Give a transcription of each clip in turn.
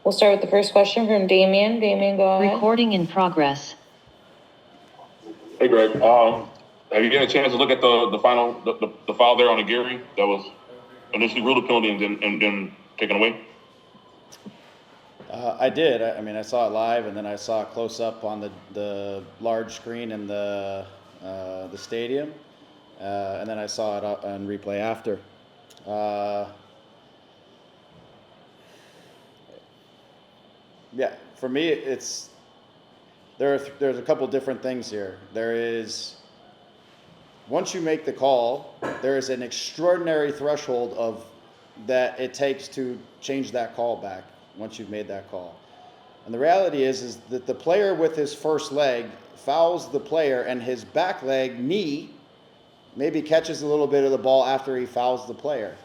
We'll start with the first question from Damien. Damien, go ahead. Recording in progress. Hey, Greg. Have you had a chance to look at the foul there on Aguirre that was initially ruled a penalty and then taken away? I did. I mean, I saw it live, and then I saw it close up on the large screen in the stadium, and then I saw it on replay after. Yeah, for me, there's a couple different things here. There is, once you make the call, there is an extraordinary threshold of that it takes to change that call back once you've made that call. And the reality is that the player with his first leg fouls the player, and his back leg, knee, maybe catches a little bit of the ball after he fouls the player.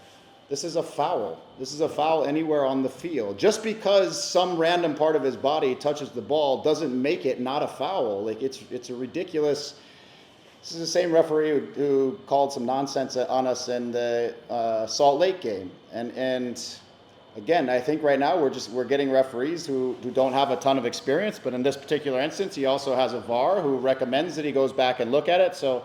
This is a foul. This is a foul anywhere on the field. Just because some random part of his body touches the ball doesn't make it not a foul. Like, it's a ridiculous. This is the same referee who called some nonsense on us in the Salt Lake game. And again, I think right now we're getting referees who don't have a ton of experience, but in this particular instance, he also has a VAR who recommends that he goes back and look at it. So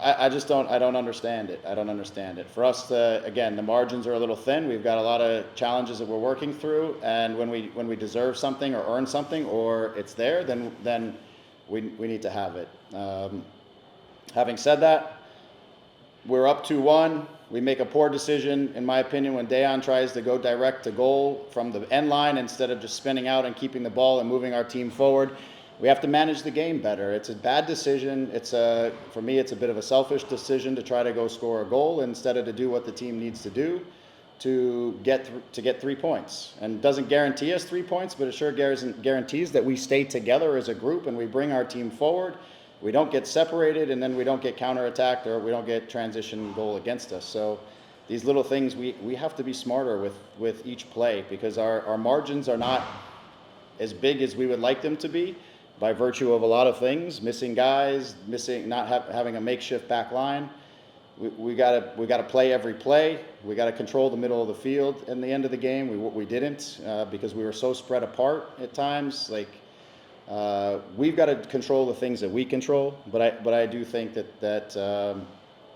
I don't understand it. I don't understand it. For us, again, the margins are a little thin. We've got a lot of challenges that we're working through, and when we deserve something or earn something or it's there, then we need to have it. Having said that, we're up 2-1. We make a poor decision, in my opinion, when Dejan tries to go direct to goal from the end line instead of just spinning out and keeping the ball and moving our team forward. We have to manage the game better. It's a bad decision. For me, it's a bit of a selfish decision to try to go score a goal instead of to do what the team needs to do to get 3 points. And it doesn't guarantee us 3 points, but it sure guarantees that we stay together as a group and we bring our team forward. We don't get separated, and then we don't get counterattacked, or we don't get transition goal against us. So these little things, we have to be smarter with each play, because our margins are not as big as we would like them to be by virtue of a lot of things, missing guys, not having a makeshift back line. We gotta play every play. We gotta control the middle of the field in the end of the game. We didn't because we were so spread apart at times. We've got to control the things that we control, but I do think that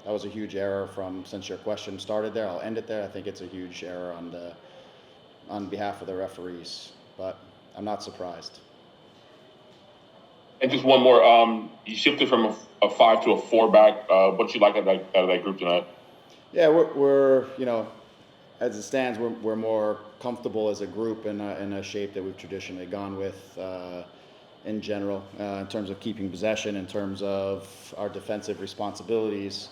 was a huge error since your question started there. I'll end it there. I think it's a huge error on behalf of the referees, but I'm not surprised. And just one more. You shifted from a 5 to a 4 back. What you like out of that group tonight? Yeah, we're as it stands, we're more comfortable as a group in a shape that we've traditionally gone with. In general, in terms of keeping possession, in terms of our defensive responsibilities.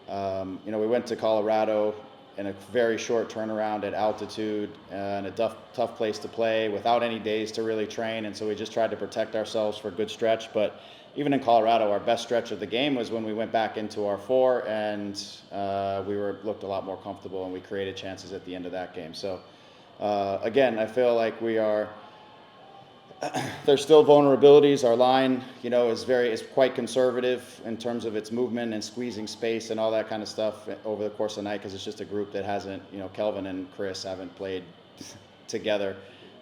We went to Colorado in a very short turnaround at altitude and a tough place to play without any days to really train, and so we just tried to protect ourselves for a good stretch. But even in Colorado, our best stretch of the game was when we went back into our 4 and we looked a lot more comfortable, and we created chances at the end of that game. So again, I feel like there's still vulnerabilities. Our line, is quite conservative in terms of its movement and squeezing space and all that kind of stuff over the course of the night, because it's just a group that hasn't, Kelvin and Chris haven't played together,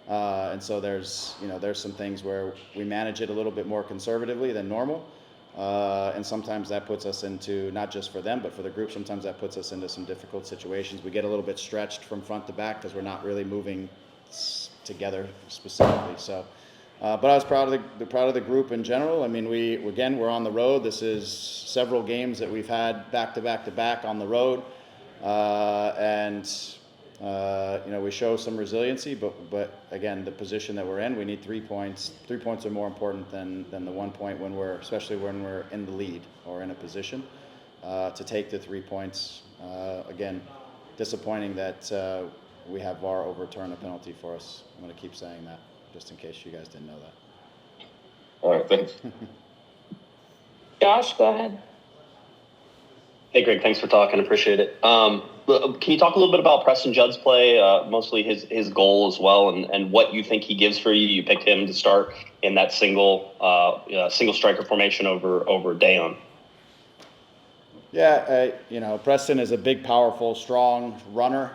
and so there's some things where we manage it a little bit more conservatively than normal, and sometimes that puts us into, not just for them but for the group, sometimes that puts us into some difficult situations. We get a little bit stretched from front to back because we're not really moving together specifically. So. But I was proud of the group in general. I mean, we're on the road. This is several games that we've had back to back on the road, and we show some resiliency. But again, the position that we're in, we need 3 points. 3 points are more important than the 1 point especially when we're in the lead or in a position to take the 3 points. Again, disappointing that we have VAR overturn a penalty for us. I'm going to keep saying that, just in case you guys didn't know that. All right, thanks. Josh, go ahead. Hey, Greg, thanks for talking. Appreciate it. Can you talk a little bit about Preston Judd's play, mostly his goal as well, and what you think he gives for you? You picked him to start in that single striker formation over Dejan. Yeah, Preston is a big, powerful, strong runner.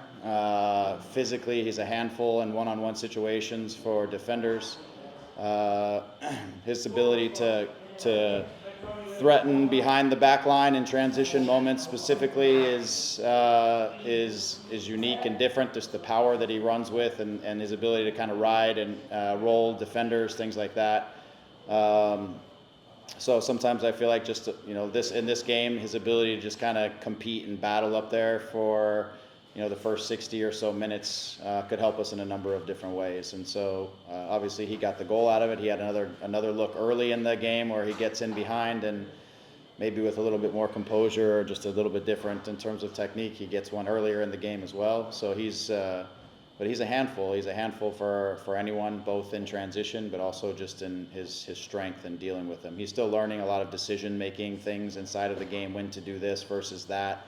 Physically, he's a handful in one-on-one situations for defenders. His ability to threaten behind the back line in transition moments specifically is unique and different. Just the power that he runs with, and his ability to kind of ride and roll defenders, things like that. So sometimes I feel like just in this game, his ability to just kind of compete and battle up there for the first 60 or so minutes could help us in a number of different ways. And so obviously he got the goal out of it. He had another look early in the game where he gets in behind, and maybe with a little bit more composure or just a little bit different in terms of technique, he gets one earlier in the game as well. So but he's a handful. He's a handful for anyone, both in transition, but also just in his strength and dealing with them. He's still learning a lot of decision-making things inside of the game, when to do this versus that,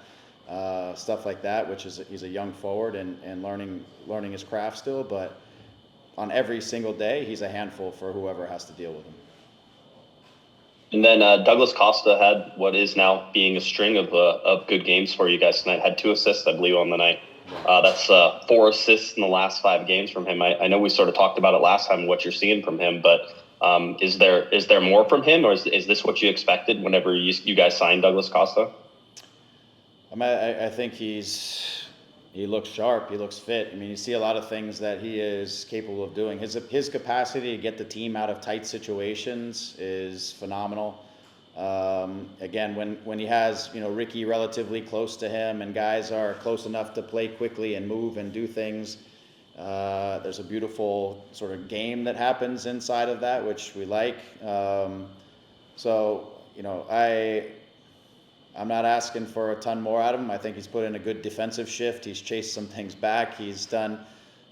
stuff like that, which is he's a young forward and learning his craft still. But on every single day, he's a handful for whoever has to deal with him. And then Douglas Costa had what is now being a string of good games for you guys tonight. Had 2 assists, I believe, on the night. That's 4 assists in the last 5 games from him. I know we sort of talked about it last time, what you're seeing from him, but is there more from him, or is this what you expected whenever you guys signed Douglas Costa? I think he looks sharp. He looks fit. I mean, you see a lot of things that he is capable of doing. His capacity to get the team out of tight situations is phenomenal. Again, when he has Ricky relatively close to him and guys are close enough to play quickly and move and do things, there's a beautiful sort of game that happens inside of that, which we like. I'm not asking for a ton more out of him. I think he's put in a good defensive shift. He's chased some things back. He's done,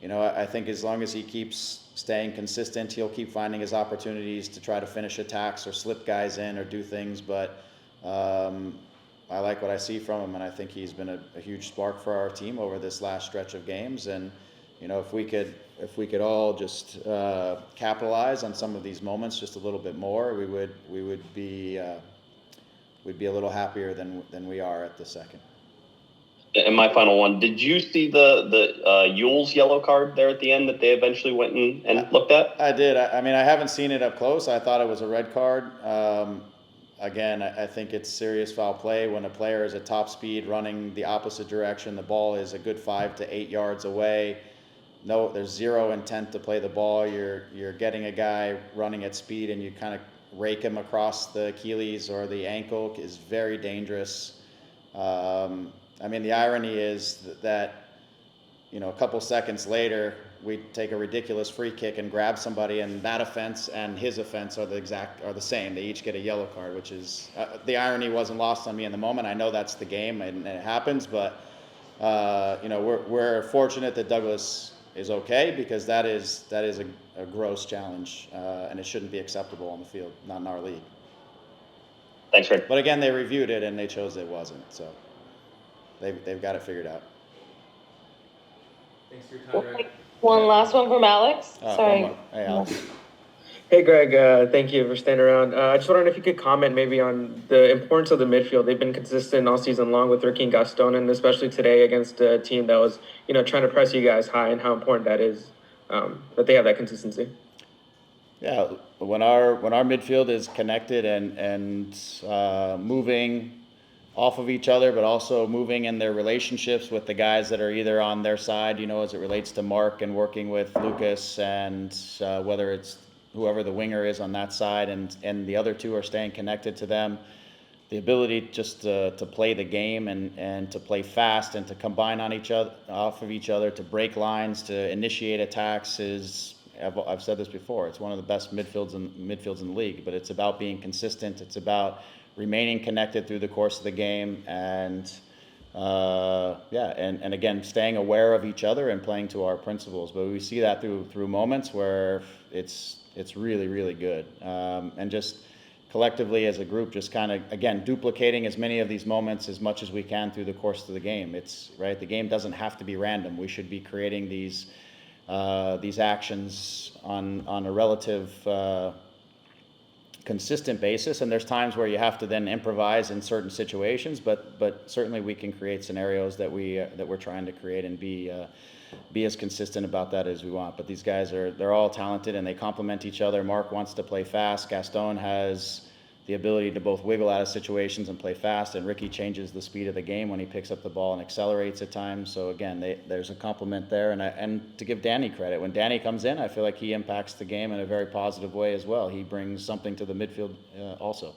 I think as long as he keeps staying consistent, he'll keep finding his opportunities to try to finish attacks or slip guys in or do things. But I like what I see from him, and I think he's been a huge spark for our team over this last stretch of games. And if we could all just capitalize on some of these moments just a little bit more, we'd be a little happier than we are at the second. And my final one, did you see the Yule's yellow card there at the end that they eventually went and looked at? I did. I mean, I haven't seen it up close. I thought it was a red card. Again, I think it's serious foul play when a player is at top speed running the opposite direction. The ball is a good 5 to 8 yards away. No, there's zero intent to play the ball. You're getting a guy running at speed, and you kind of rake him across the Achilles or the ankle is very dangerous. I mean, the irony is that a couple seconds later, we take a ridiculous free kick and grab somebody, and that offense and his offense are the same. They each get a yellow card, which is the irony wasn't lost on me in the moment. I know that's the game and it happens, but we're fortunate that Douglas is okay, because that is a gross challenge, and it shouldn't be acceptable on the field, not in our league. Thanks, Rick. But again, they reviewed it and they chose it wasn't, so they've got it figured out. Thanks for your time, Greg. One last one from Alex. Sorry. Hey, Alex. Hey, Greg. Thank you for staying around. I just wondering if you could comment maybe on the importance of the midfield. They've been consistent all season long with Ricky and Gaston, and especially today against a team that was, trying to press you guys high, and how important that is, that they have that consistency. Yeah, when our midfield is connected and moving off of each other, but also moving in their relationships with the guys that are either on their side, as it relates to Mark and working with Lucas, and whether it's whoever the winger is on that side, and the other two are staying connected to them. The ability just to play the game and to play fast and to combine on off of each other, to break lines, to initiate attacks is, I've said this before, it's one of the best midfields in the league. But it's about being consistent. It's about remaining connected through the course of the game, and and again, staying aware of each other and playing to our principles. But we see that through moments where it's really, really good, and just collectively as a group, just kind of, again, duplicating as many of these moments as much as we can through the course of the game. It's right. The game doesn't have to be random. We should be creating these actions on a relative consistent basis, and there's times where you have to then improvise in certain situations, but certainly we can create scenarios that we're trying to create and be as consistent about that as we want. But these guys they're all talented and they complement each other. Mark wants to play fast. Gaston has the ability to both wiggle out of situations and play fast, and Ricky changes the speed of the game when he picks up the ball and accelerates at times. So again, there's a compliment there, and to give Danny credit, when Danny comes in, I feel like he impacts the game in a very positive way as well. He brings something to the midfield also.